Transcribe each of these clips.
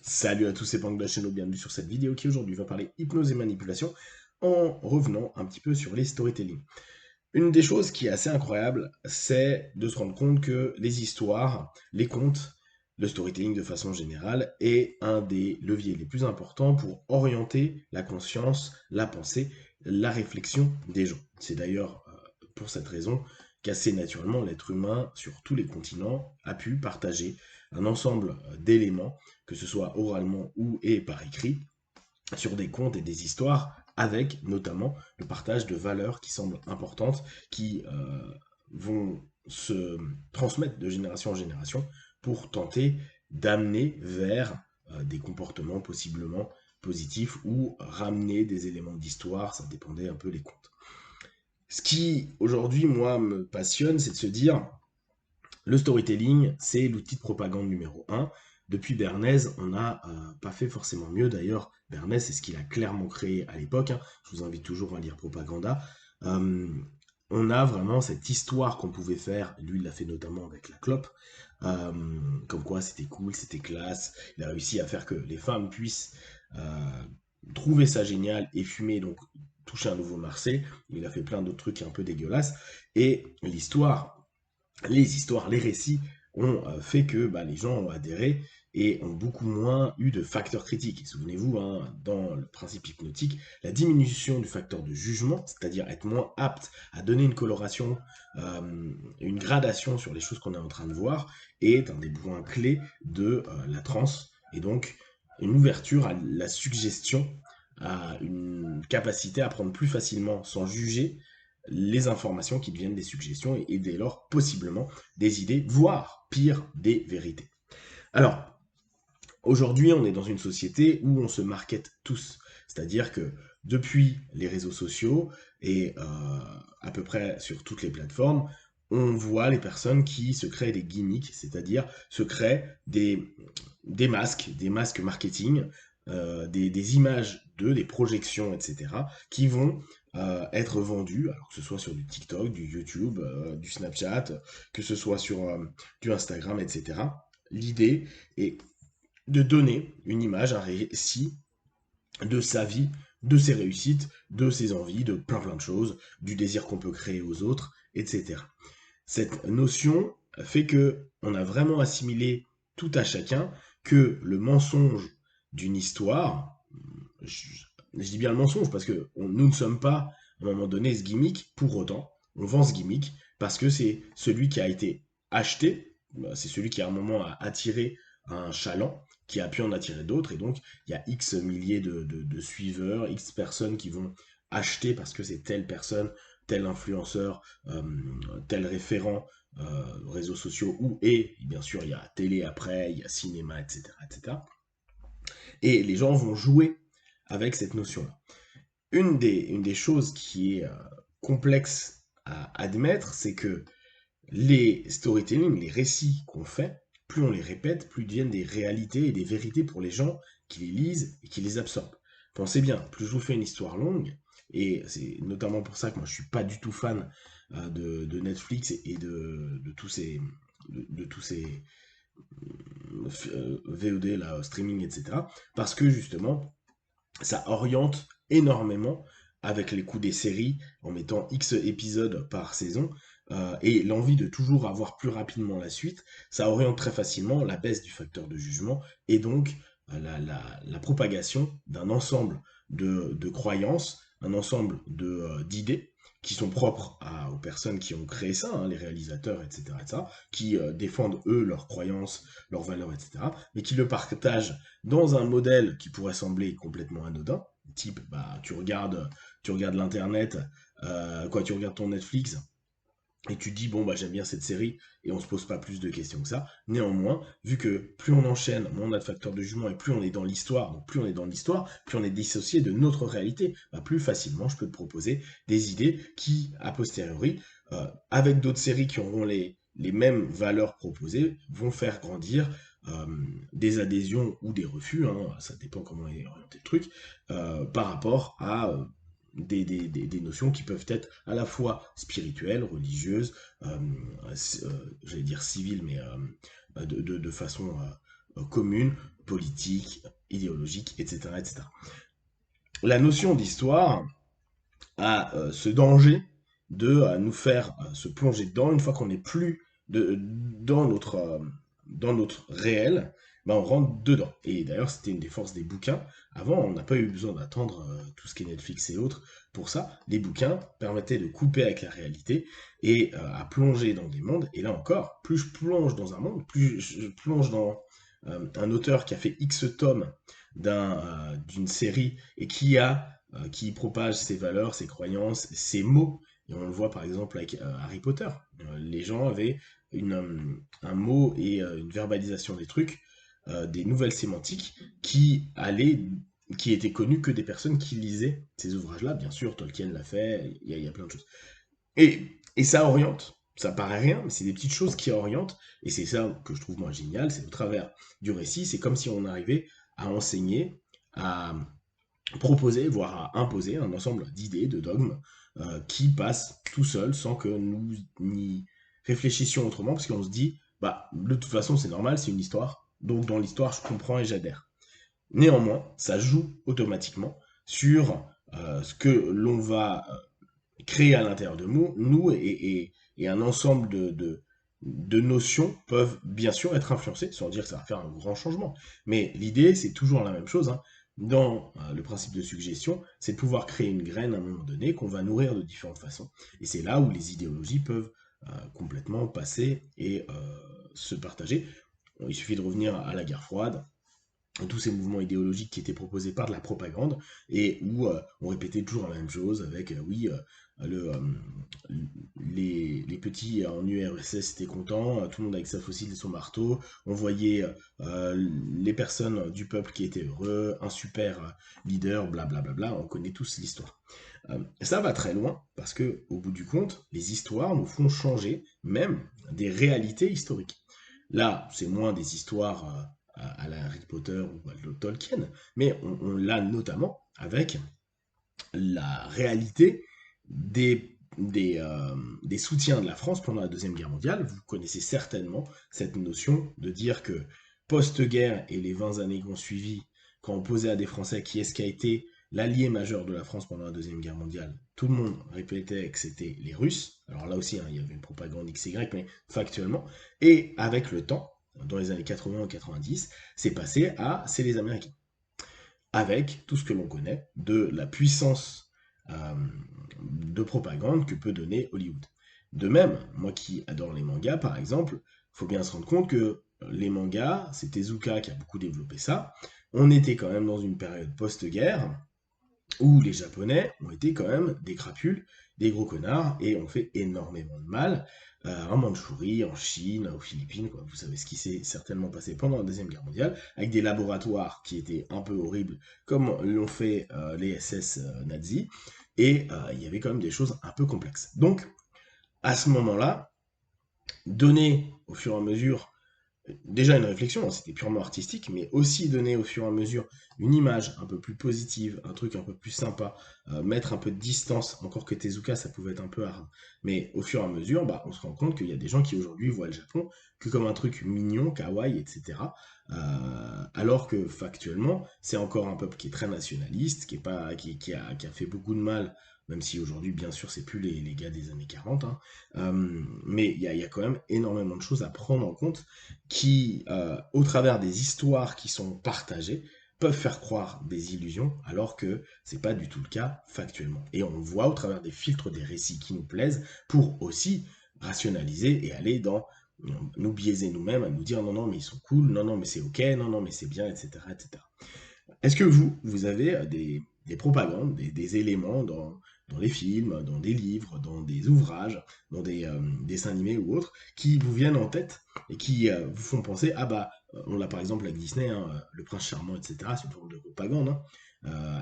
Salut à tous, c'est Pank de la chaîne, bienvenue sur cette vidéo qui aujourd'hui va parler hypnose et manipulation en revenant un petit peu sur les storytelling. Une des choses qui est assez incroyable, c'est de se rendre compte que les histoires, les contes, le storytelling de façon générale est un des leviers les plus importants pour orienter la conscience, la pensée, la réflexion des gens. C'est d'ailleurs pour cette raison qu'assez naturellement l'être humain sur tous les continents a pu partager un ensemble d'éléments, que ce soit oralement ou et par écrit, sur des contes et des histoires, avec notamment le partage de valeurs qui semblent importantes, qui vont se transmettre de génération en génération pour tenter d'amener vers des comportements possiblement positifs ou ramener des éléments d'histoire, ça dépendait un peu des contes. Ce qui aujourd'hui, moi, me passionne, c'est de se dire, le storytelling, c'est l'outil de propagande numéro un. Depuis Bernays, on n'a pas fait forcément mieux. D'ailleurs, Bernays, c'est ce qu'il a clairement créé à l'époque, hein. Je vous invite toujours à lire Propaganda. Euh, on a vraiment cette histoire qu'on pouvait faire. Lui, il l'a fait notamment avec la clope. Euh, Comme quoi, c'était cool, c'était classe. Il a réussi à faire que les femmes puissent trouver ça génial et fumer, donc toucher un nouveau marché. Il a fait plein d'autres trucs un peu dégueulasses. Et les histoires, les récits ont fait que les gens ont adhéré et ont beaucoup moins eu de facteurs critiques. Et souvenez-vous, hein, dans le principe hypnotique, la diminution du facteur de jugement, c'est-à-dire être moins apte à donner une coloration, une gradation sur les choses qu'on est en train de voir, est un des points clés de la transe, et donc une ouverture à la suggestion, à une capacité à prendre plus facilement, sans juger, les informations qui deviennent des suggestions et dès lors possiblement des idées, voire pire, des vérités. Alors, aujourd'hui, on est dans une société où on se market tous. C'est-à-dire que depuis les réseaux sociaux et à peu près sur toutes les plateformes, on voit les personnes qui se créent des gimmicks, c'est-à-dire se créent des masques marketing, des images d'eux, des projections, etc., qui vont être vendues, alors que ce soit sur du TikTok, du YouTube, du Snapchat, que ce soit sur du Instagram, etc. L'idée est de donner une image, un récit de sa vie, de ses réussites, de ses envies, de plein plein de choses, du désir qu'on peut créer aux autres, etc. Cette notion fait que on a vraiment assimilé tout à chacun que le mensonge d'une histoire, je dis bien le mensonge parce que nous ne sommes pas à un moment donné ce gimmick pour autant, on vend ce gimmick parce que c'est celui qui a été acheté, c'est celui qui à un moment a attiré un chaland, qui a pu en attirer d'autres, et donc il y a X milliers de suiveurs, X personnes qui vont acheter parce que c'est telle personne, tel influenceur, tel référent, réseaux sociaux, et bien sûr il y a télé après, il y a cinéma, etc., etc. Et les gens vont jouer avec cette notion-là. Une des choses qui est complexe à admettre, c'est que les storytelling, les récits qu'on fait, plus on les répète, plus ils deviennent des réalités et des vérités pour les gens qui les lisent et qui les absorbent. Pensez bien, plus je vous fais une histoire longue, et c'est notamment pour ça que moi je suis pas du tout fan de Netflix et de tous ces VOD, là, streaming, etc. Parce que justement, ça oriente énormément avec les coups des séries en mettant X épisodes par saison et l'envie de toujours avoir plus rapidement la suite, ça oriente très facilement la baisse du facteur de jugement et donc la propagation d'un ensemble de croyances, un ensemble d'idées qui sont propres aux personnes qui ont créé ça, hein, les réalisateurs, etc., qui défendent eux leurs croyances, leurs valeurs, etc., mais qui le partagent dans un modèle qui pourrait sembler complètement anodin, type, tu regardes l'internet, tu regardes ton Netflix, et tu te dis, bon, j'aime bien cette série, et on se pose pas plus de questions que ça. Néanmoins, vu que plus on enchaîne, moins on a de facteurs de jugement, et plus on est dans l'histoire, donc plus on est dans l'histoire, plus on est dissocié de notre réalité, plus facilement je peux te proposer des idées qui, a posteriori, avec d'autres séries qui auront les mêmes valeurs proposées, vont faire grandir euh, des adhésions ou des refus, hein, ça dépend comment est orienté le truc, par rapport à des notions qui peuvent être à la fois spirituelles, religieuses, j'allais dire civiles, mais de façon commune, politiques, idéologiques, etc., etc. La notion d'histoire a ce danger de nous faire se plonger dedans une fois qu'on n'est plus dans notre réel, ben on rentre dedans. Et d'ailleurs, c'était une des forces des bouquins. Avant, on n'a pas eu besoin d'attendre tout ce qui est Netflix et autres pour ça. Les bouquins permettaient de couper avec la réalité et à plonger dans des mondes. Et là encore, plus je plonge dans un monde, plus je plonge dans un auteur qui a fait X tomes d'une série et qui propage ses valeurs, ses croyances, ses mots. Et on le voit par exemple avec Harry Potter. Les gens avaient un mot et une verbalisation des trucs, des nouvelles sémantiques qui étaient connues que des personnes qui lisaient ces ouvrages-là. Bien sûr, Tolkien l'a fait, il y a plein de choses. Et ça oriente. Ça paraît rien, mais c'est des petites choses qui orientent. Et c'est ça que je trouve moi génial, c'est au travers du récit, c'est comme si on arrivait à enseigner, à proposer, voire à imposer un ensemble d'idées, de dogmes, qui passent tout seuls sans que nous n'y réfléchissions autrement, parce qu'on se dit, bah, de toute façon, c'est normal, c'est une histoire, donc dans l'histoire, je comprends et j'adhère. Néanmoins, ça joue automatiquement sur ce que l'on va créer à l'intérieur de nous et un ensemble de notions peuvent bien sûr être influencées, sans dire que ça va faire un grand changement. Mais l'idée, c'est toujours la même chose, hein. Dans le principe de suggestion, c'est de pouvoir créer une graine à un moment donné qu'on va nourrir de différentes façons. Et c'est là où les idéologies peuvent complètement passer et se partager. Il suffit de revenir à la guerre froide, tous ces mouvements idéologiques qui étaient proposés par de la propagande et où on répétait toujours la même chose avec oui le, les petits en URSS étaient contents, tout le monde avec sa fossile et son marteau, on voyait les personnes du peuple qui étaient heureux, un super leader, blablabla, on connaît tous l'histoire. Ça va très loin parce que au bout du compte, les histoires nous font changer même des réalités historiques. Là, c'est moins des histoires à la Harry Potter ou à Tolkien, mais on l'a notamment avec la réalité des soutiens de la France pendant la Deuxième Guerre mondiale. Vous connaissez certainement cette notion de dire que post-guerre et les 20 années qui ont suivi, quand on posait à des Français qui est-ce qui a été l'allié majeur de la France pendant la Deuxième Guerre mondiale, tout le monde répétait que c'était les Russes. Alors là aussi, hein, il y avait une propagande XY, mais factuellement. Et avec le temps, dans les années 80 ou 90, c'est passé à c'est les Américains. Avec tout ce que l'on connaît de la puissance de propagande que peut donner Hollywood. De même, moi qui adore les mangas, par exemple, il faut bien se rendre compte que les mangas, c'est Tezuka qui a beaucoup développé ça. On était quand même dans une période post-guerre où les Japonais ont été quand même des crapules, des gros connards, et ont fait énormément de mal en Mandchourie, en Chine, aux Philippines, quoi. Vous savez ce qui s'est certainement passé pendant la Deuxième Guerre mondiale, avec des laboratoires qui étaient un peu horribles, comme l'ont fait les SS nazis, et il y avait quand même des choses un peu complexes. Donc, à ce moment-là, donner au fur et à mesure déjà une réflexion, hein, c'était purement artistique, mais aussi donner au fur et à mesure une image un peu plus positive, un truc un peu plus sympa, mettre un peu de distance, encore que Tezuka ça pouvait être un peu hard, mais au fur et à mesure, bah, on se rend compte qu'il y a des gens qui aujourd'hui voient le Japon que comme un truc mignon, kawaii, etc. Alors que factuellement, c'est encore un peuple qui est très nationaliste, qui a fait beaucoup de mal, même si aujourd'hui, bien sûr, c'est plus les gars des années 40, hein. Mais il y a quand même énormément de choses à prendre en compte qui, au travers des histoires qui sont partagées, peuvent faire croire des illusions, alors que c'est pas du tout le cas factuellement. Et on voit au travers des filtres des récits qui nous plaisent, pour aussi rationaliser et aller dans nous biaiser nous-mêmes, à nous dire non, non, mais ils sont cool, non, non, mais c'est ok, non, non, mais c'est bien, etc., etc. Est-ce que vous avez des propagandes, des éléments dans les films, dans des livres, dans des ouvrages, dans des dessins animés ou autres, qui vous viennent en tête et qui vous font penser, ah bah, on l'a par exemple avec Disney, hein, Le Prince Charmant, etc., c'est une forme de propagande, hein.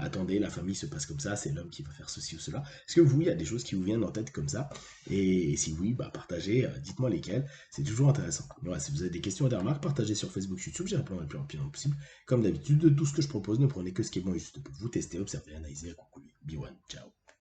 Attendez, la famille se passe comme ça, c'est l'homme qui va faire ceci ou cela. Est-ce que vous, il y a des choses qui vous viennent en tête comme ça? Et si oui, bah partagez, dites-moi lesquelles, c'est toujours intéressant. Voilà, si vous avez des questions ou des remarques, partagez sur Facebook, YouTube, j'y répondrai le plus rapidement possible. Comme d'habitude, de tout ce que je propose, ne prenez que ce qui est bon et juste pour vous tester, observer, analyser, conclure. Be one, ciao.